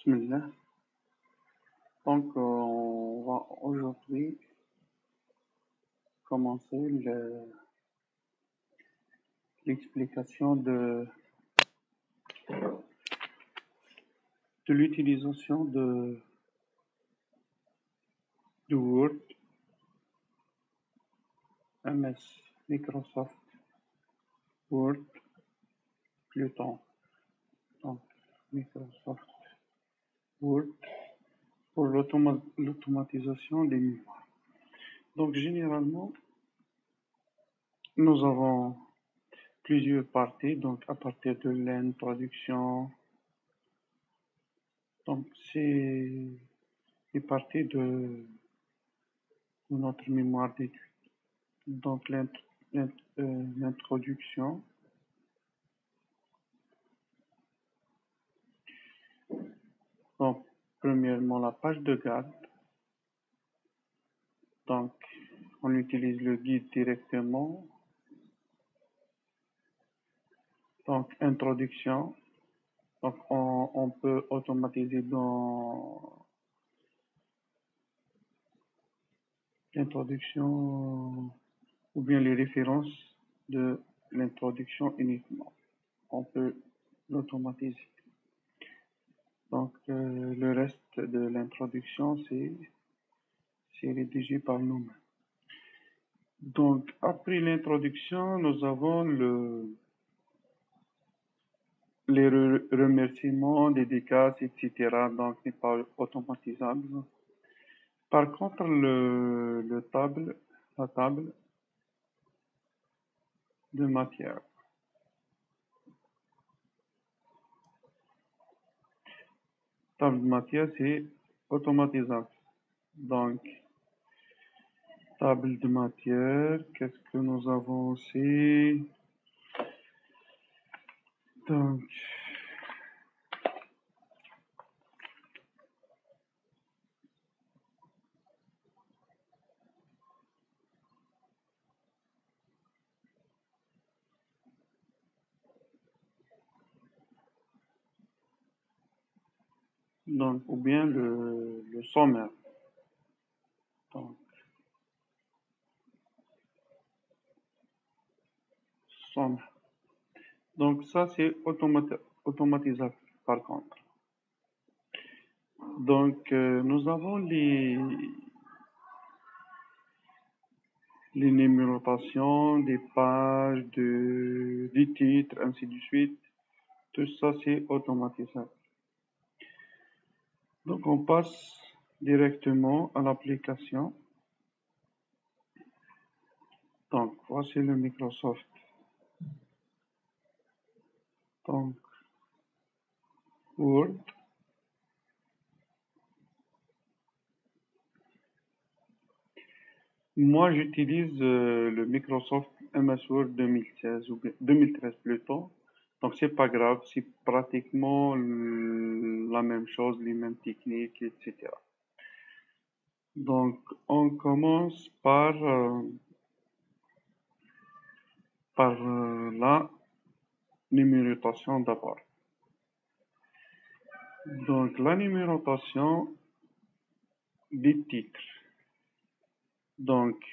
Bismillah. Donc, on va aujourd'hui commencer l'explication de l'utilisation de Word, MS, Microsoft Word, plutôt, donc Microsoft Word pour l'automatisation des mémoires. Donc, généralement, nous avons plusieurs parties, donc à partir de l'introduction. Donc, c'est les parties de notre mémoire d'études. Donc, l'introduction. Donc, premièrement, la page de garde. Donc, on utilise le guide directement. Donc, introduction. Donc, on peut automatiser dans l'introduction ou bien les références de l'introduction uniquement. On peut l'automatiser. Donc, le reste de l'introduction, c'est rédigé par nous-mêmes. Donc, après l'introduction, nous avons les remerciements, dédicaces, etc. Donc, n'est pas automatisable. Par contre, la table de matière. Table de matière, c'est automatisable. Donc, table de matière, qu'est-ce que nous avons aussi? Donc, ou bien le sommaire. Donc, sommaire. Donc, ça, c'est automatisable, par contre. Donc, nous avons les numérotations des pages, des titres, ainsi de suite. Tout ça, c'est automatisable. Donc, on passe directement à l'application. Donc, voici le Microsoft. Donc, Word. Moi, j'utilise le Microsoft MS Word 2016 ou 2013 plutôt. Donc, c'est pas grave, c'est pratiquement la même chose, les mêmes techniques, etc. Donc, on commence par la numérotation d'abord. Donc, la numérotation des titres. Donc,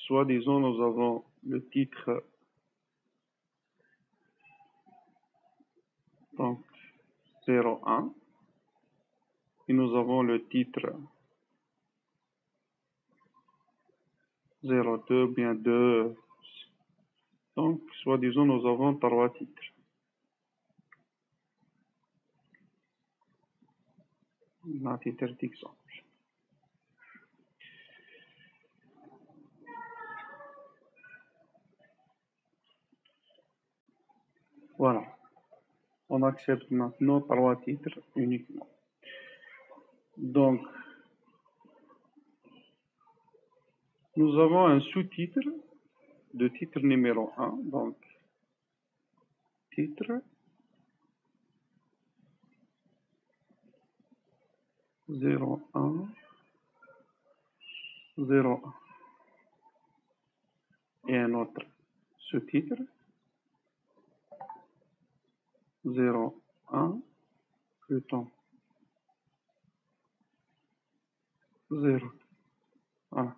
soit disons, nous avons le titre, donc 01, et nous avons le titre 02, bien 2. Donc, soit disons, nous avons 3 titres. À titre d'exemple. Voilà. On accepte maintenant 3 titres uniquement. Donc, nous avons un sous-titre de titre numéro 1. Donc, titre 01 01. Et un autre sous-titre 01 plutôt 0. Voilà.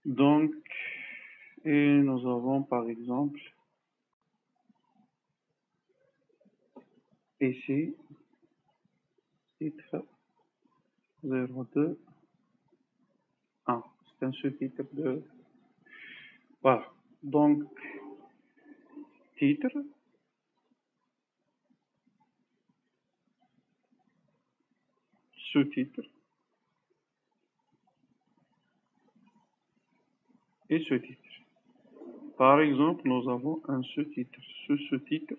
Donc, et nous avons par exemple ici titre 02 1. C'est un sous-titre de... Voilà. Donc, titre, sous-titre et sous-titre. Par exemple, nous avons un sous-titre. Ce sous-titre,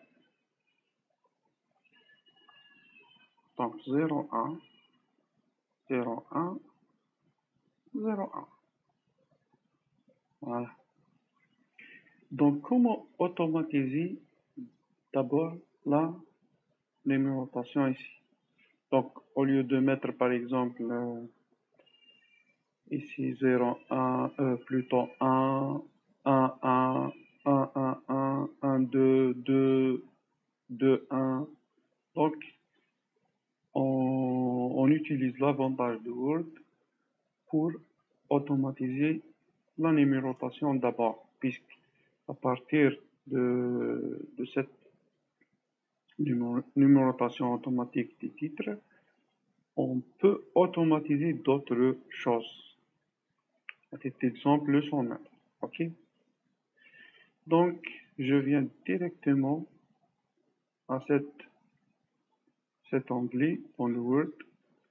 donc 01, 01, 01. Voilà. Donc, comment automatiser d'abord la numérotation ici? Donc, au lieu de mettre par exemple ici 01, plutôt 1, 1, 1, 1, 1, 1, 1, 2, 2, 2, 1. Donc, on utilise l'avantage de Word pour automatiser la numérotation d'abord, puisque à partir de cette numérotation automatique des titres, on peut automatiser d'autres choses. À titre d'exemple, le sommaire. OK? Donc, je viens directement à cet onglet dans le Word,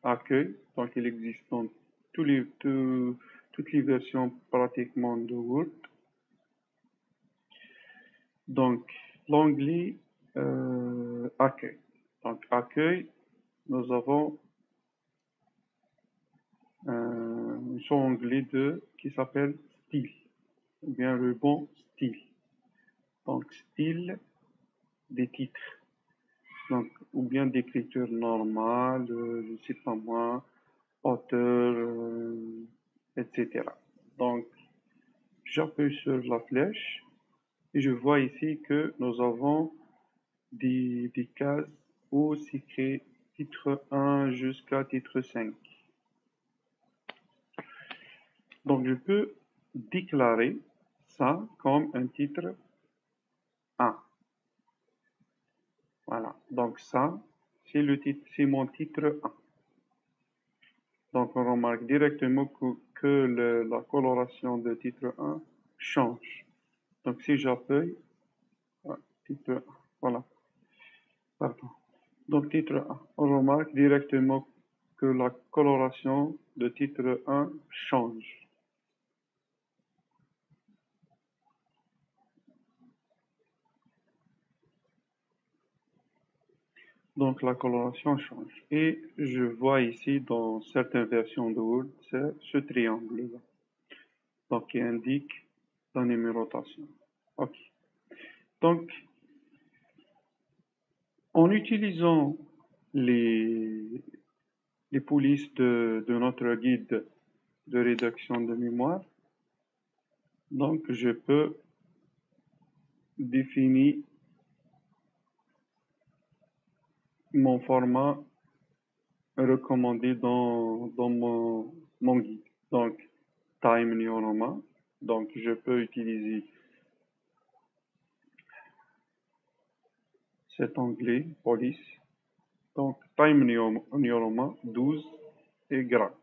accueil. Donc, il existe dans toutes les versions pratiquement de Word. Donc, l'onglet accueil. Donc, accueil, nous avons un onglet qui s'appelle style, ou bien le bon style. Donc, style des titres. Donc, ou bien d'écriture normale, je ne sais pas moi, auteur, etc. Donc, j'appuie sur la flèche et je vois ici que nous avons des cases où s'écrit titre 1 jusqu'à titre 5. Donc, je peux déclarer ça comme un titre 1. Voilà. Donc, ça, c'est mon titre 1. Donc, on remarque directement que la coloration de titre 1 change. Donc, si j'appuie, titre 1, voilà, pardon. Donc, titre 1, on remarque directement que la coloration de titre 1 change. Donc, la coloration change. Et je vois ici, dans certaines versions de Word, c'est ce triangle-là. Donc, qui indique la numérotation. OK. Donc, en utilisant les polices de notre guide de rédaction de mémoire, donc je peux définir mon format recommandé dans mon guide. Donc, Time New Roman. Donc, je peux utiliser cet onglet, police. Donc, Time New Roman 12 et gras.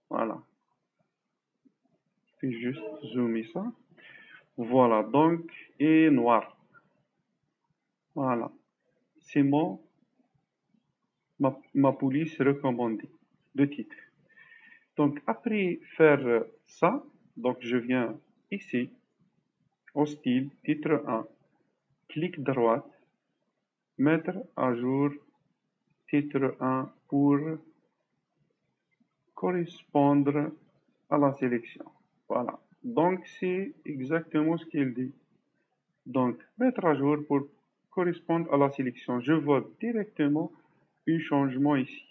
Voilà. Je vais juste zoomer ça. Voilà, donc, et noir. Voilà. C'est ma police recommandée de titre. Donc, après faire ça, donc je viens ici, au style, titre 1, clic droit, mettre à jour titre 1 pour correspondre à la sélection. Voilà. Donc, c'est exactement ce qu'il dit. Donc, mettre à jour pour correspondent à la sélection. Je vois directement un changement ici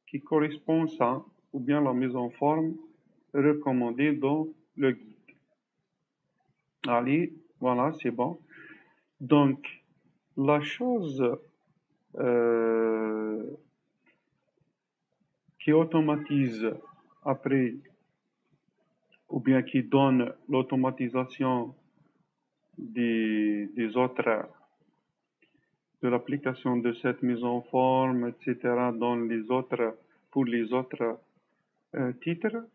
qui correspond à ça, ou bien la mise en forme recommandée dans le guide. Allez, voilà, c'est bon. Donc, la chose qui automatise après, ou bien qui donne l'automatisation des autres, de l'application de cette mise en forme, etc., dans les autres, pour les autres titres.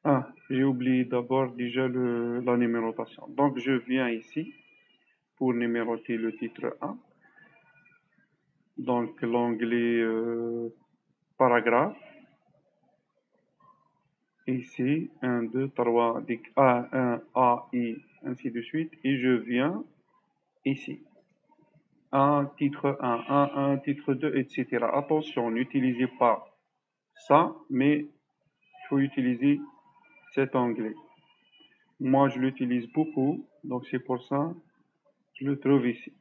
Ah, j'ai oublié d'abord déjà la numérotation. Donc, je viens ici pour numéroter le titre 1. Donc, l'onglet paragraphe. Ici, 1, 2, 3, A, 1, A, I, ainsi de suite. Et je viens ici. 1, titre 1, 1, titre 2, etc. Attention, n'utilisez pas ça, mais il faut utiliser cet onglet. Moi, je l'utilise beaucoup, donc c'est pour ça que je le trouve ici.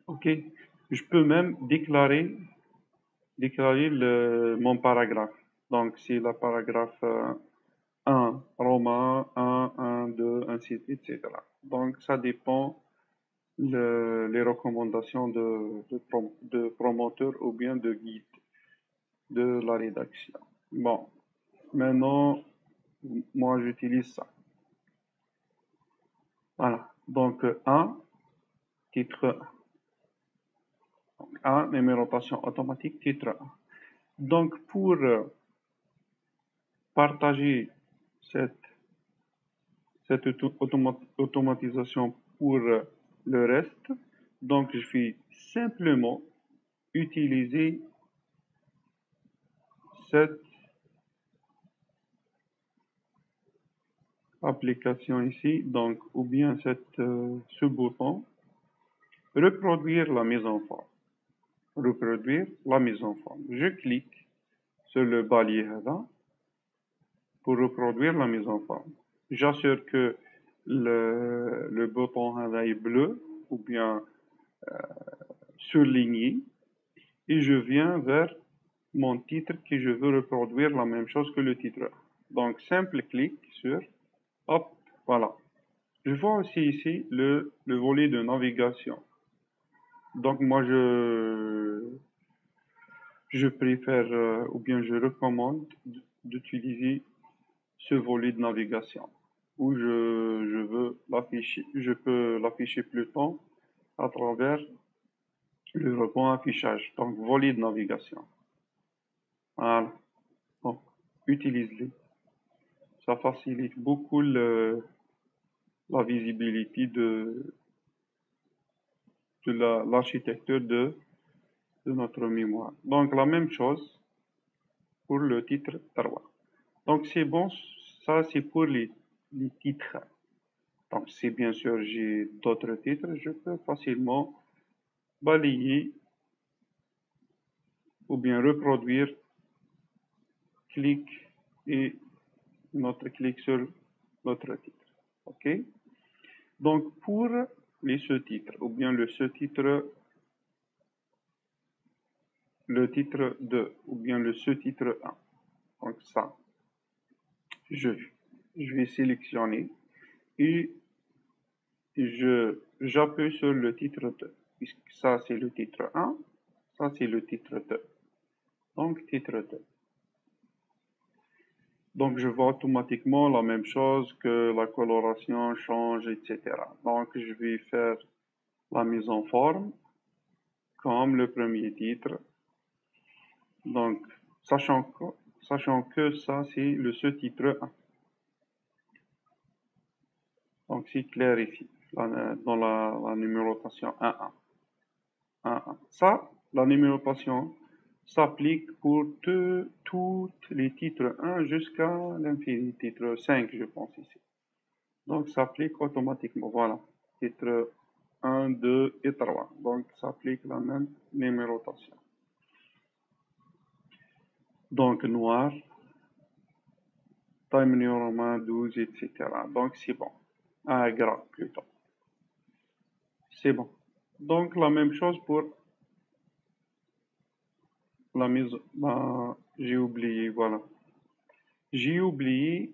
OK. Je peux même déclarer mon paragraphe. Donc, c'est le paragraphe 1, roman, 1, 1, 2, ainsi, etc. Donc, ça dépend les recommandations de promoteur ou bien de guide de la rédaction. Bon, maintenant, moi, j'utilise ça. Voilà. Donc, 1, titre 1, numérotation automatique, titre 1. Donc, pour partager cette automatisation pour le reste, donc je vais simplement utiliser cette application ici, donc ou bien ce bouton, reproduire la mise en forme. Reproduire la mise en forme. Je clique sur le balai là pour reproduire la mise en forme. J'assure que le bouton est bleu ou bien surligné et je viens vers mon titre que je veux reproduire la même chose que le titre. Donc, simple clic sur, hop, voilà. Je vois aussi ici le volet de navigation. Donc, moi, je préfère ou bien je recommande d'utiliser ce volet de navigation où je veux l'afficher. Je peux l'afficher plutôt à travers le rebond affichage. Donc, volet de navigation. Voilà. Donc, utilise-les. Ça facilite beaucoup la visibilité de l'architecture de notre mémoire. Donc, la même chose pour le titre 3. Donc, c'est bon, ça c'est pour les titres. Donc, si bien sûr j'ai d'autres titres, je peux facilement balayer ou bien reproduire, clic et notre clic sur notre titre. OK? Donc, pour les sous-titres ou bien le sous-titre, le titre 2 ou bien le sous-titre 1. Donc, ça, je vais sélectionner et j'appuie sur le titre 2. Puisque ça, c'est le titre 1, ça, c'est le titre 2. Donc, titre 2. Donc, je vois automatiquement la même chose que la coloration change, etc. Donc, je vais faire la mise en forme comme le premier titre. Donc, sachant que ça, c'est le sous-titre 1. Donc, c'est clair ici, dans la numérotation 1-1. 1-1. Ça, la numérotation s'applique pour tous les titres 1 jusqu'à l'infini, titre 5, je pense ici. Donc, ça s'applique automatiquement. Voilà, titre 1, 2 et 3. Donc, ça applique la même numérotation. Donc, noir, Time New Roman 12, etc. Donc, c'est bon. gras plutôt. C'est bon. Donc la même chose pour la mise. J'ai oublié, voilà. J'ai oublié,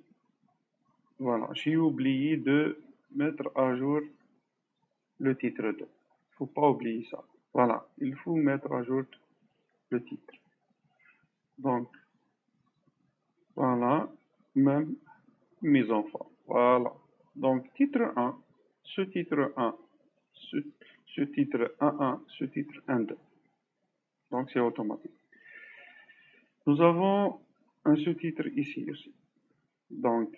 voilà, j'ai oublié de mettre à jour le titre 2. Faut pas oublier ça. Voilà, il faut mettre à jour le titre. Donc, voilà, même mise en forme. Voilà. Donc, titre 1, ce titre 1, ce titre 1.1, ce titre 1.2. Donc, c'est automatique. Nous avons un sous-titre ici aussi. Donc,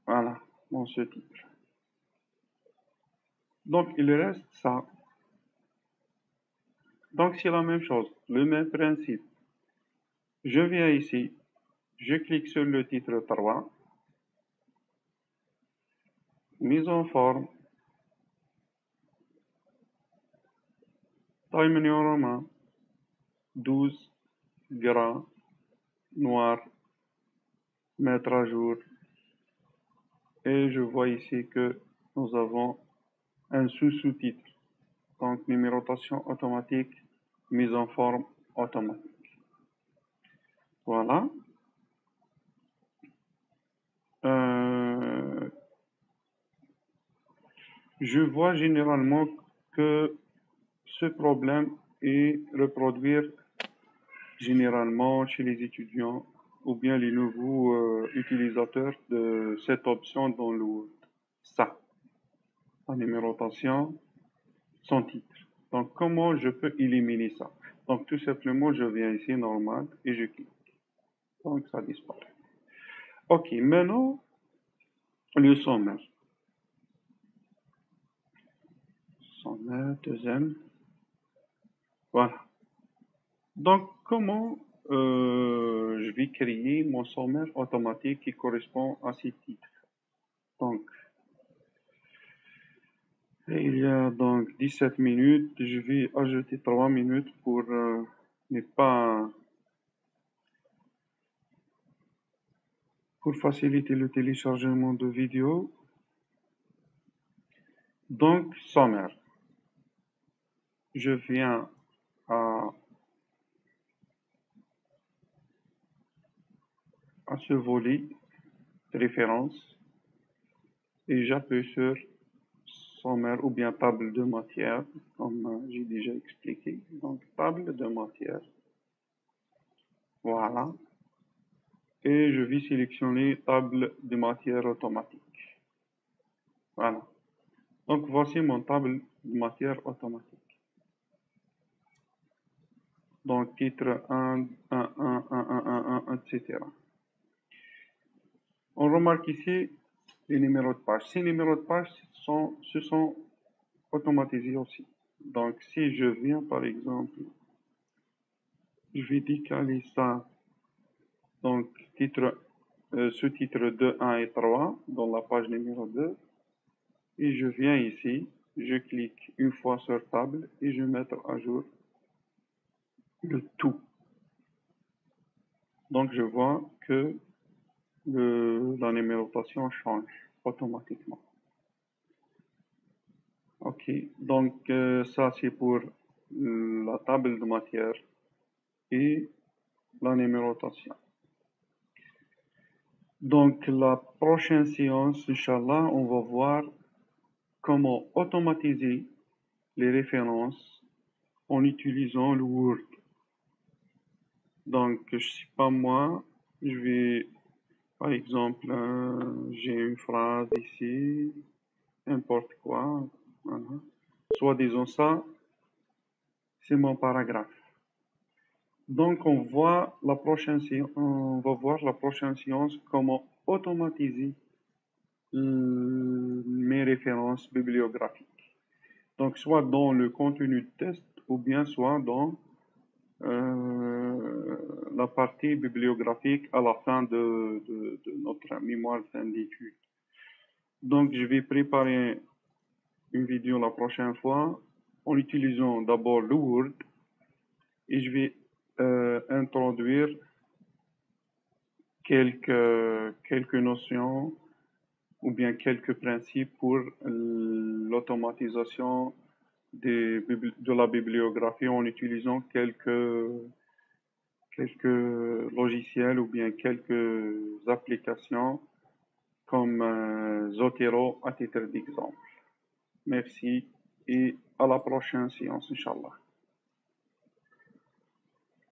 voilà, mon sous-titre. Donc, il reste ça. Donc, c'est la même chose, le même principe. Je viens ici, je clique sur le titre 3, mise en forme, taille New Roman, 12, gras, noir, mettre à jour. Et je vois ici que nous avons un sous-titre. Donc, numérotation automatique, mise en forme automatique. Voilà. Je vois généralement que ce problème est reproduire généralement chez les étudiants ou bien les nouveaux utilisateurs de cette option dans le Word. Ça, la numérotation sans titre. Donc, comment je peux éliminer ça? Donc, tout simplement, je viens ici, normal, et je clique. Donc, ça disparaît. OK, maintenant, le sommaire. Sommaire, deuxième. Voilà. Donc, comment je vais créer mon sommaire automatique qui correspond à ces titres? Donc, il y a donc 17 minutes. Je vais ajouter 3 minutes pour ne pas pour faciliter le téléchargement de vidéos. Donc, sommaire. Je viens à ce volet de référence et j'appuie sur sommaire ou bien table de matière, comme j'ai déjà expliqué. Donc, table de matière. Voilà. Et je vais sélectionner table de matière automatique. Voilà. Donc, voici mon table de matière automatique. Donc, titre 1, 1, 1, 1, 1, 1, 1, etc. On remarque ici les numéros de page. Ces numéros de page se sont automatisés aussi. Donc, si je viens, par exemple, je vais décaler ça. Donc, sous-titre 2, 1 et 3 dans la page numéro 2. Et je viens ici, je clique une fois sur table et je mets à jour le tout. Donc, je vois que la numérotation change automatiquement. OK. Donc, ça, c'est pour la table de matière et la numérotation. Donc, la prochaine séance, Inch'Allah, on va voir comment automatiser les références en utilisant le Word. Donc, je sais pas moi, je vais, par exemple, j'ai une phrase ici, n'importe quoi, voilà. Soit disons ça, c'est mon paragraphe. Donc, on va voir la prochaine séance comment automatiser mes références bibliographiques. Donc, soit dans le contenu de test ou bien soit dans la partie bibliographique à la fin de notre mémoire fin d'études. Donc, je vais préparer une vidéo la prochaine fois en utilisant d'abord le Word et je vais introduire quelques notions ou bien quelques principes pour l'automatisation de la bibliographie en utilisant quelques logiciels ou bien quelques applications comme Zotero à titre d'exemple. Merci et à la prochaine séance, Inch'Allah.